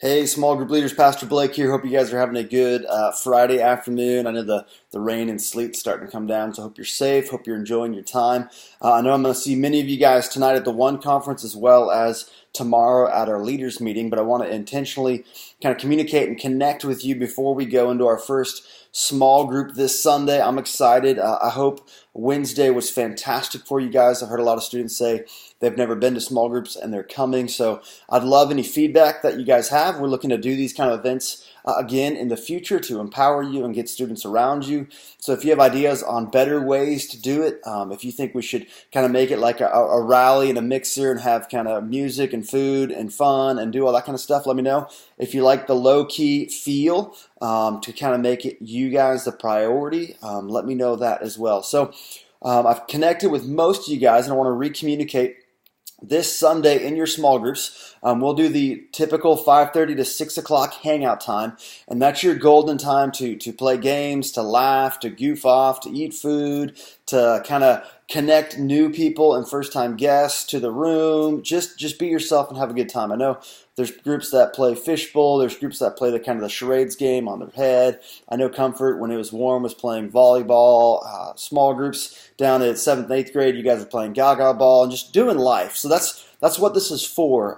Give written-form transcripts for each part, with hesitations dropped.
Hey, small group leaders, Pastor Blake here. Hope you guys are having a good Friday afternoon. I know the rain and sleet's starting to come down, so I hope you're safe. Hope you're enjoying your time. I know I'm going to see many of you guys tonight at the One Conference as well as tomorrow at our leaders meeting, but I want to intentionally kind of communicate and connect with you before we go into our first small group this Sunday. I'm excited. I hope Wednesday was fantastic for you guys. I heard a lot of students say they've never been to small groups and they're coming. So I'd love any feedback that you guys have. We're looking to do these kind of events again in the future to empower you and get students around you. So if you have ideas on better ways to do it, if you think we should kind of make it like a rally and a mixer and have kind of music and food and fun and do all that kind of stuff, let me know. If you like the low-key feel to kind of make it you guys the priority, let me know that as well. So I've connected with most of you guys, and I want to recommunicate this Sunday in your small groups. We'll do the typical 5:30 to 6 o'clock hangout time, and that's your golden time to play games, to laugh, to goof off, to eat food, to kind of connect new people and first-time guests to the room. Just be yourself and have a good time. I know there's groups that play fishbowl. There's groups that play the kind of the charades game on their head. I know Comfort, when it was warm, was playing volleyball. Small groups down at 7th and 8th grade, you guys are playing gaga ball and just doing life. So that's what this is for.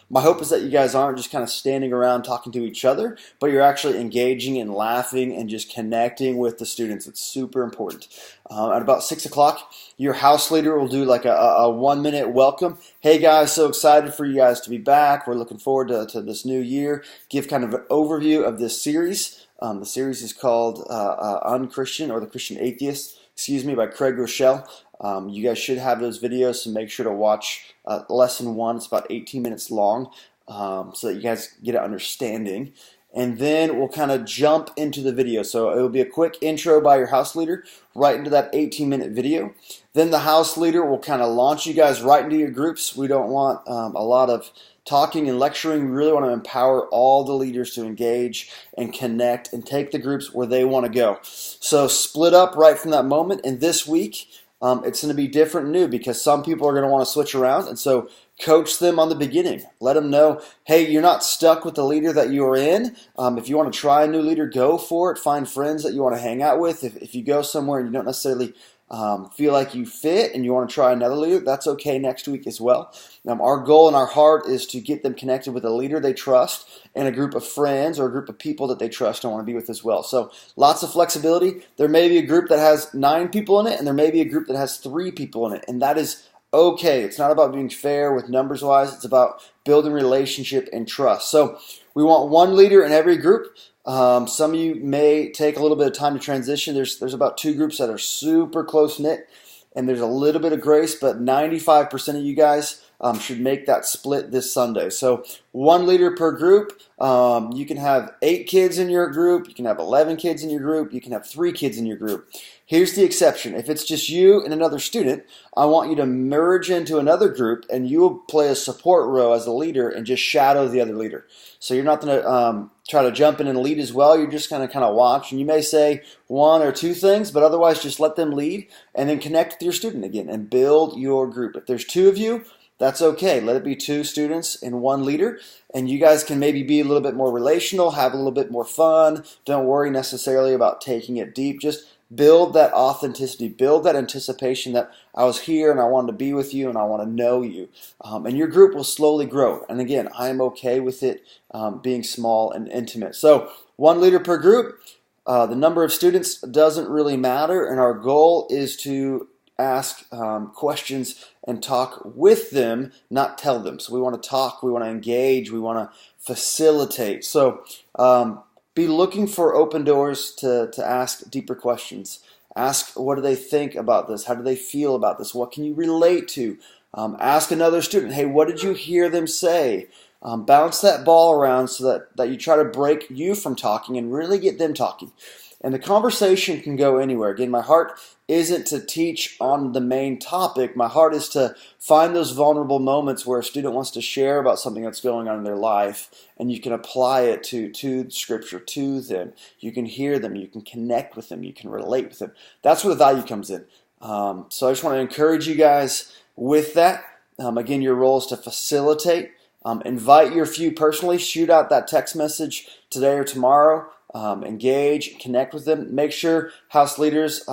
My hope is that you guys aren't just kind of standing around talking to each other, but you're actually engaging and laughing and just connecting with the students. It's super important. At about 6 o'clock, your house leader will do like a 1-minute welcome. Hey guys, so excited for you guys to be back. We're looking forward to this new year. Give kind of an overview of this series. The series is called Unchristian, or The Christian Atheist, by Craig Rochelle. You guys should have those videos, so make sure to watch lesson 1. It's about 18 minutes long, so that you guys get an understanding. And then we'll kind of jump into the video. So it will be a quick intro by your house leader right into that 18-minute video. Then the house leader will kind of launch you guys right into your groups. We don't want a lot of talking and lecturing. We really want to empower all the leaders to engage and connect and take the groups where they want to go. So split up right from that moment. And this week, it's going to be different and new because some people are going to want to switch around. And so coach them on the beginning. Let them know, hey, you're not stuck with the leader that you are in. If you want to try a new leader, go for it. Find friends that you want to hang out with. If you go somewhere and you don't necessarily feel like you fit and you want to try another leader, that's okay next week as well. Our goal and our heart is to get them connected with a leader they trust and a group of friends or a group of people that they trust and want to be with as well. So lots of flexibility. There may be a group that has 9 people in it, and there may be a group that has 3 people in it, and that is okay. It's not about being fair with numbers wise. It's about building relationship and trust. So we want one leader in every group. Some of you may take a little bit of time to transition. There's about 2 groups that are super close knit, and there's a little bit of grace, but 95% of you guys should make that split this Sunday. So 1 leader per group. You can have 8 kids in your group. You can have 11 kids in your group. You can have 3 kids in your group. Here's the exception. If it's just you and another student, I want you to merge into another group, and you will play a support role as a leader and just shadow the other leader. So you're not going to try to jump in and lead as well. You're just going to kind of watch, and you may say 1 or 2 things, but otherwise just let them lead and then connect with your student again and build your group. If there's 2 of you, that's okay. Let it be 2 students and 1 leader, and you guys can maybe be a little bit more relational, have a little bit more fun. Don't worry necessarily about taking it deep. Just build that authenticity, build that anticipation that I was here and I wanted to be with you and I want to know you. And your group will slowly grow. And again, I am okay with it being small and intimate. So 1 leader per group. The number of students doesn't really matter, and our goal is to ask questions and talk with them, not tell them. So we want to talk, we want to engage, we want to facilitate. So be looking for open doors to ask deeper questions. Ask, what do they think about this? How do they feel about this? What can you relate to? Ask another student, hey, what did you hear them say? Bounce that ball around so that you try to break you from talking and really get them talking. And the conversation can go anywhere. Again, my heart isn't to teach on the main topic. My heart is to find those vulnerable moments where a student wants to share about something that's going on in their life, and you can apply it to Scripture, to them. You can hear them. You can connect with them. You can relate with them. That's where the value comes in. So I just want to encourage you guys with that. Again, your role is to facilitate. Invite your few personally. Shoot out that text message today or tomorrow. Engage, connect with them. Make sure house leaders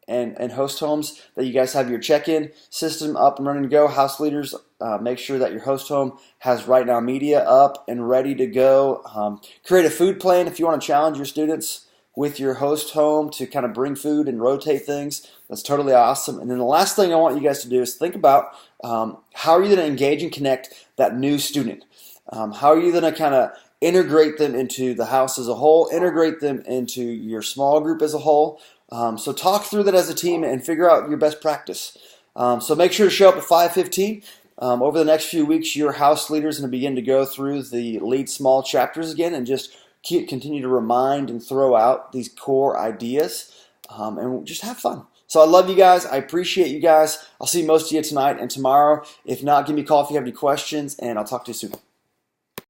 and host homes that you guys have your check-in system up and running to go. House leaders, make sure that your host home has Right Now Media up and ready to go. Create a food plan if you want to challenge your students with your host home to kind of bring food and rotate things. That's totally awesome. And then the last thing I want you guys to do is think about how are you going to engage and connect that new student? How are you going to kind of integrate them into the house as a whole, integrate them into your small group as a whole? So talk through that as a team and figure out your best practice. So make sure to show up at 5:15. Over the next few weeks, your house leader is going to begin to go through the lead small chapters again and just continue to remind and throw out these core ideas and just have fun. So I love you guys. I appreciate you guys. I'll see most of you tonight and tomorrow. If not, give me a call if you have any questions, and I'll talk to you soon.